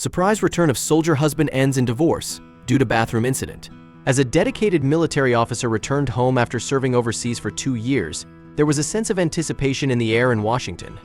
Surprise return of soldier husband ends in divorce due to bathroom incident. As a dedicated military officer returned home after serving overseas for 2 years, there was a sense of anticipation in the air in Washington.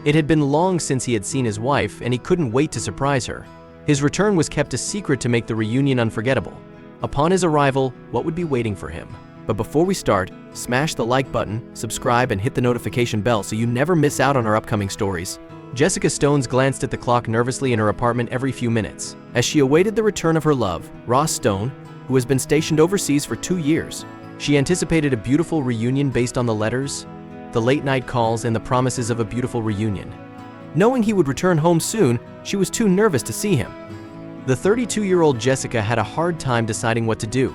It had been long since he had seen his wife, and he couldn't wait to surprise her. His return was kept a secret to make the reunion unforgettable. Upon his arrival, what would be waiting for him? But before we start, smash the like button, subscribe, and hit the notification bell so you never miss out on our upcoming stories. Jessica Stones glanced at the clock nervously in her apartment every few minutes. As she awaited the return of her love, Ross Stone, who has been stationed overseas for 2 years, she anticipated a beautiful reunion based on the letters, the late-night calls, and the promises of a beautiful reunion. Knowing he would return home soon, she was too nervous to see him. The 32-year-old Jessica had a hard time deciding what to do.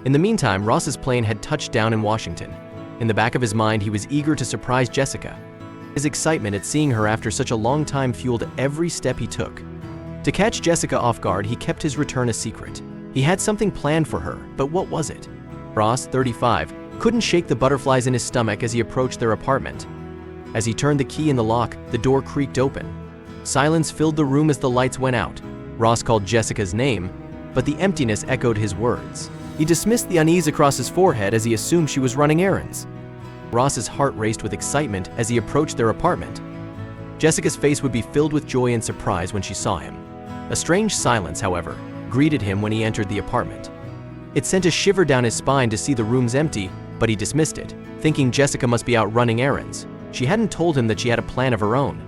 In the meantime, Ross's plane had touched down in Washington. In the back of his mind, he was eager to surprise Jessica. His excitement at seeing her after such a long time fueled every step he took. To catch Jessica off guard, he kept his return a secret. He had something planned for her, but what was it? Ross, 35, couldn't shake the butterflies in his stomach as he approached their apartment. As he turned the key in the lock, the door creaked open. Silence filled the room as the lights went out. Ross called Jessica's name, but the emptiness echoed his words. He dismissed the unease across his forehead as he assumed she was running errands. Ross's heart raced with excitement as he approached their apartment. Jessica's face would be filled with joy and surprise when she saw him. A strange silence, however, greeted him when he entered the apartment. It sent a shiver down his spine to see the rooms empty, but he dismissed it, thinking Jessica must be out running errands. She hadn't told him that she had a plan of her own.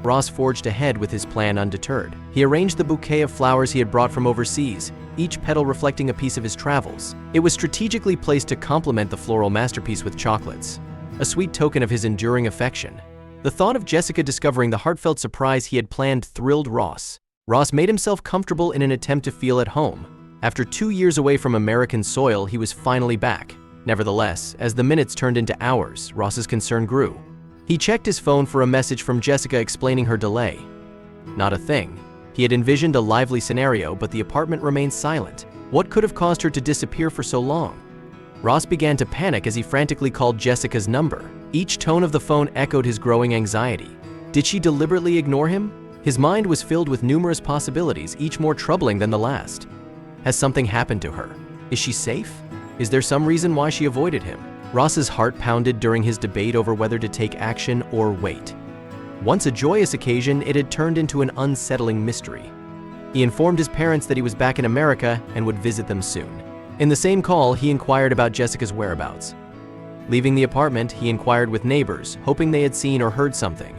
Ross forged ahead with his plan undeterred. He arranged the bouquet of flowers he had brought from overseas, each petal reflecting a piece of his travels. It was strategically placed to complement the floral masterpiece with chocolates, a sweet token of his enduring affection. The thought of Jessica discovering the heartfelt surprise he had planned thrilled Ross. Ross made himself comfortable in an attempt to feel at home. After 2 years away from American soil, he was finally back. Nevertheless, as the minutes turned into hours, Ross's concern grew. He checked his phone for a message from Jessica explaining her delay. Not a thing. He had envisioned a lively scenario, but the apartment remained silent. What could have caused her to disappear for so long? Ross began to panic as he frantically called Jessica's number. Each tone of the phone echoed his growing anxiety. Did she deliberately ignore him? His mind was filled with numerous possibilities, each more troubling than the last. Has something happened to her? Is she safe? Is there some reason why she avoided him? Ross's heart pounded during his debate over whether to take action or wait. Once a joyous occasion, it had turned into an unsettling mystery. He informed his parents that he was back in America and would visit them soon. In the same call, he inquired about Jessica's whereabouts. Leaving the apartment, he inquired with neighbors, hoping they had seen or heard something.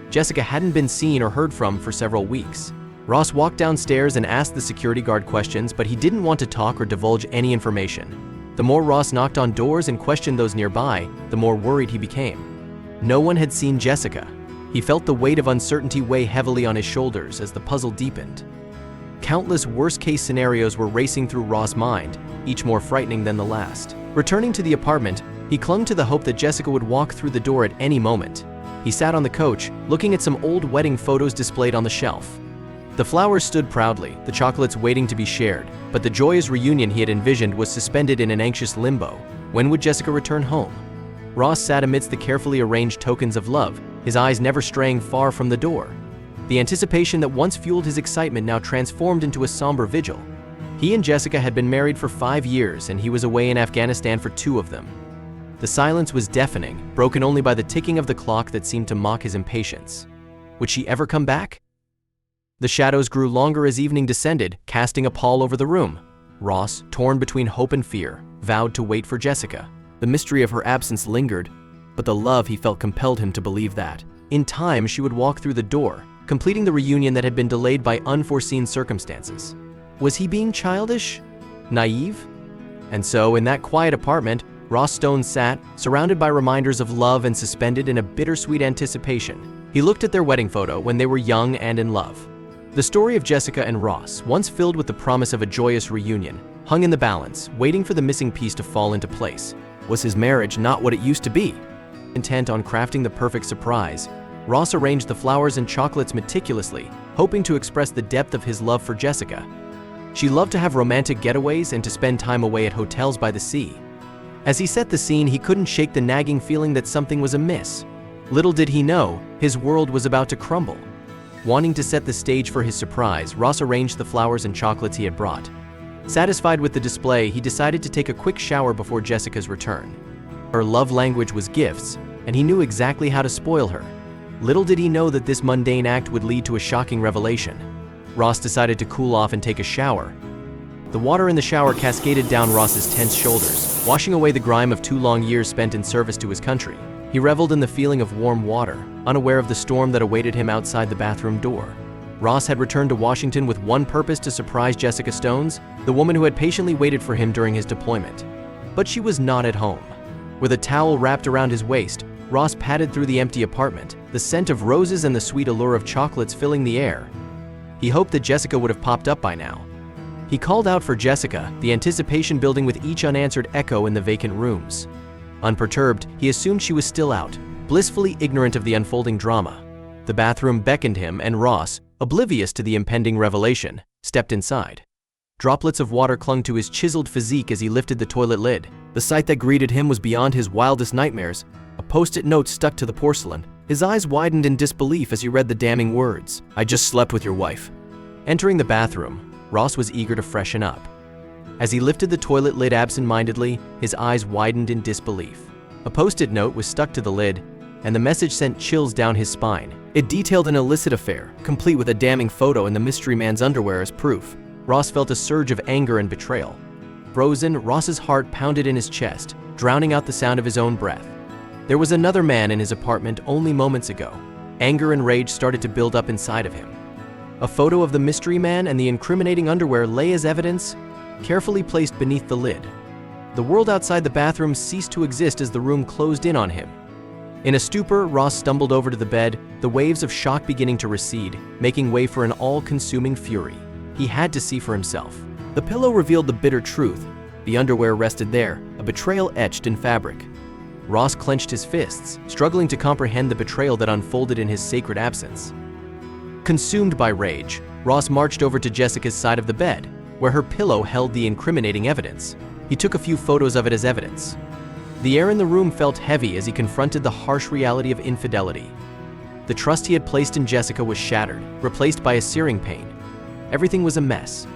Jessica hadn't been seen or heard from for several weeks. Ross walked downstairs and asked the security guard questions, but he didn't want to talk or divulge any information. The more Ross knocked on doors and questioned those nearby, the more worried he became. No one had seen Jessica. He felt the weight of uncertainty weigh heavily on his shoulders as the puzzle deepened. Countless worst-case scenarios were racing through Ross' mind, each more frightening than the last. Returning to the apartment, he clung to the hope that Jessica would walk through the door at any moment. He sat on the couch, looking at some old wedding photos displayed on the shelf. The flowers stood proudly, the chocolates waiting to be shared, but the joyous reunion he had envisioned was suspended in an anxious limbo. When would Jessica return home? Ross sat amidst the carefully arranged tokens of love, his eyes never straying far from the door. The anticipation that once fueled his excitement now transformed into a somber vigil. He and Jessica had been married for 5 years, and he was away in Afghanistan for 2 of them. The silence was deafening, broken only by the ticking of the clock that seemed to mock his impatience. Would she ever come back? The shadows grew longer as evening descended, casting a pall over the room. Ross, torn between hope and fear, vowed to wait for Jessica. The mystery of her absence lingered, but the love he felt compelled him to believe that, in time, she would walk through the door, completing the reunion that had been delayed by unforeseen circumstances. Was he being childish? Naive? And so, in that quiet apartment, Ross Stone sat, surrounded by reminders of love and suspended in a bittersweet anticipation. He looked at their wedding photo when they were young and in love. The story of Jessica and Ross, once filled with the promise of a joyous reunion, hung in the balance, waiting for the missing piece to fall into place. Was his marriage not what it used to be? Intent on crafting the perfect surprise, Ross arranged the flowers and chocolates meticulously, hoping to express the depth of his love for Jessica. She loved to have romantic getaways and to spend time away at hotels by the sea. As he set the scene, he couldn't shake the nagging feeling that something was amiss. Little did he know, his world was about to crumble. Wanting to set the stage for his surprise, Ross arranged the flowers and chocolates he had brought. Satisfied with the display, he decided to take a quick shower before Jessica's return. Her love language was gifts, and he knew exactly how to spoil her. Little did he know that this mundane act would lead to a shocking revelation. Ross decided to cool off and take a shower. The water in the shower cascaded down Ross's tense shoulders, washing away the grime of 2 long years spent in service to his country. He reveled in the feeling of warm water, unaware of the storm that awaited him outside the bathroom door. Ross had returned to Washington with one purpose: to surprise Jessica Stones, the woman who had patiently waited for him during his deployment. But she was not at home. With a towel wrapped around his waist, Ross padded through the empty apartment, the scent of roses and the sweet allure of chocolates filling the air. He hoped that Jessica would have popped up by now. He called out for Jessica, the anticipation building with each unanswered echo in the vacant rooms. Unperturbed, he assumed she was still out, blissfully ignorant of the unfolding drama. The bathroom beckoned him, and Ross, oblivious to the impending revelation, stepped inside. Droplets of water clung to his chiseled physique as he lifted the toilet lid. The sight that greeted him was beyond his wildest nightmares. A post-it note stuck to the porcelain. His eyes widened in disbelief as he read the damning words, "I just slept with your wife." Entering the bathroom, Ross was eager to freshen up. As he lifted the toilet lid absent-mindedly, his eyes widened in disbelief. A post-it note was stuck to the lid, and the message sent chills down his spine. It detailed an illicit affair, complete with a damning photo and the mystery man's underwear as proof. Ross felt a surge of anger and betrayal. Frozen, Ross's heart pounded in his chest, drowning out the sound of his own breath. There was another man in his apartment only moments ago. Anger and rage started to build up inside of him. A photo of the mystery man and the incriminating underwear lay as evidence, carefully placed beneath the lid. The world outside the bathroom ceased to exist as the room closed in on him. In a stupor, Ross stumbled over to the bed, the waves of shock beginning to recede, making way for an all-consuming fury. He had to see for himself. The pillow revealed the bitter truth. The underwear rested there, a betrayal etched in fabric. Ross clenched his fists, struggling to comprehend the betrayal that unfolded in his sacred absence. Consumed by rage, Ross marched over to Jessica's side of the bed, where her pillow held the incriminating evidence. He took a few photos of it as evidence. The air in the room felt heavy as he confronted the harsh reality of infidelity. The trust he had placed in Jessica was shattered, replaced by a searing pain. Everything was a mess.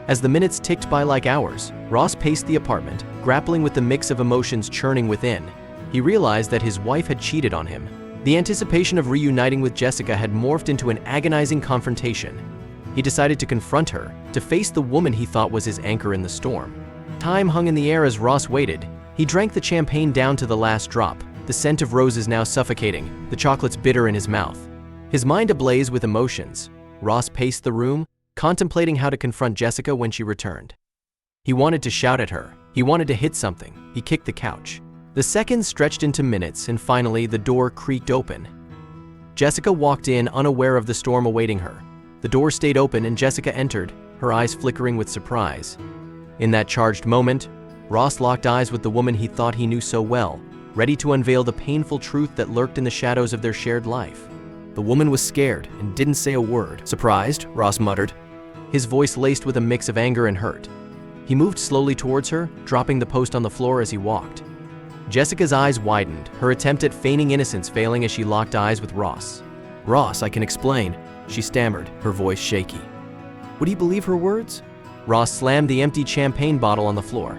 As the minutes ticked by like hours, Ross paced the apartment, grappling with the mix of emotions churning within. He realized that his wife had cheated on him. The anticipation of reuniting with Jessica had morphed into an agonizing confrontation. He decided to confront her, to face the woman he thought was his anchor in the storm. Time hung in the air as Ross waited. He drank the champagne down to the last drop, the scent of roses now suffocating, the chocolates bitter in his mouth. His mind ablaze with emotions, Ross paced the room, contemplating how to confront Jessica when she returned. He wanted to shout at her. He wanted to hit something. He kicked the couch. The seconds stretched into minutes, and finally the door creaked open. Jessica walked in, unaware of the storm awaiting her. The door stayed open and Jessica entered, her eyes flickering with surprise. In that charged moment, Ross locked eyes with the woman he thought he knew so well, ready to unveil the painful truth that lurked in the shadows of their shared life. The woman was scared and didn't say a word. "Surprised?" Ross muttered, his voice laced with a mix of anger and hurt. He moved slowly towards her, dropping the post on the floor as he walked. Jessica's eyes widened, her attempt at feigning innocence failing as she locked eyes with Ross. "Ross, I can explain," she stammered, her voice shaky. Would he believe her words? Ross slammed the empty champagne bottle on the floor.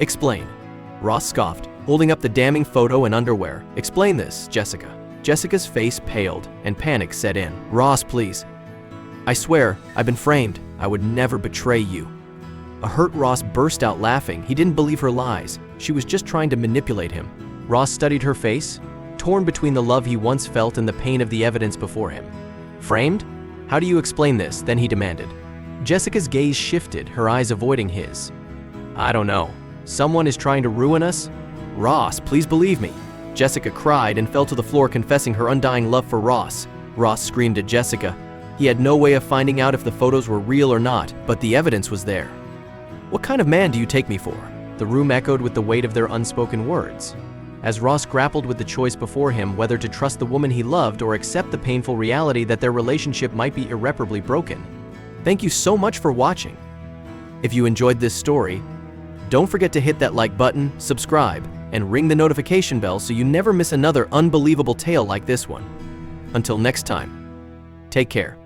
"Explain." Ross scoffed, holding up the damning photo and underwear. "Explain this, Jessica." Jessica's face paled, and panic set in. "Ross, please. I swear, I've been framed. I would never betray you." A hurt Ross burst out laughing. He didn't believe her lies. She was just trying to manipulate him. Ross studied her face, torn between the love he once felt and the pain of the evidence before him. "Framed? How do you explain this?" Then he demanded. Jessica's gaze shifted, her eyes avoiding his. "I don't know. Someone is trying to ruin us?" "Ross, please believe me." Jessica cried and fell to the floor, confessing her undying love for Ross. Ross screamed at Jessica. He had no way of finding out if the photos were real or not, but the evidence was there. "What kind of man do you take me for?" The room echoed with the weight of their unspoken words. As Ross grappled with the choice before him, whether to trust the woman he loved or accept the painful reality that their relationship might be irreparably broken. Thank you so much for watching. If you enjoyed this story, don't forget to hit that like button, subscribe, and ring the notification bell so you never miss another unbelievable tale like this one. Until next time. Take care.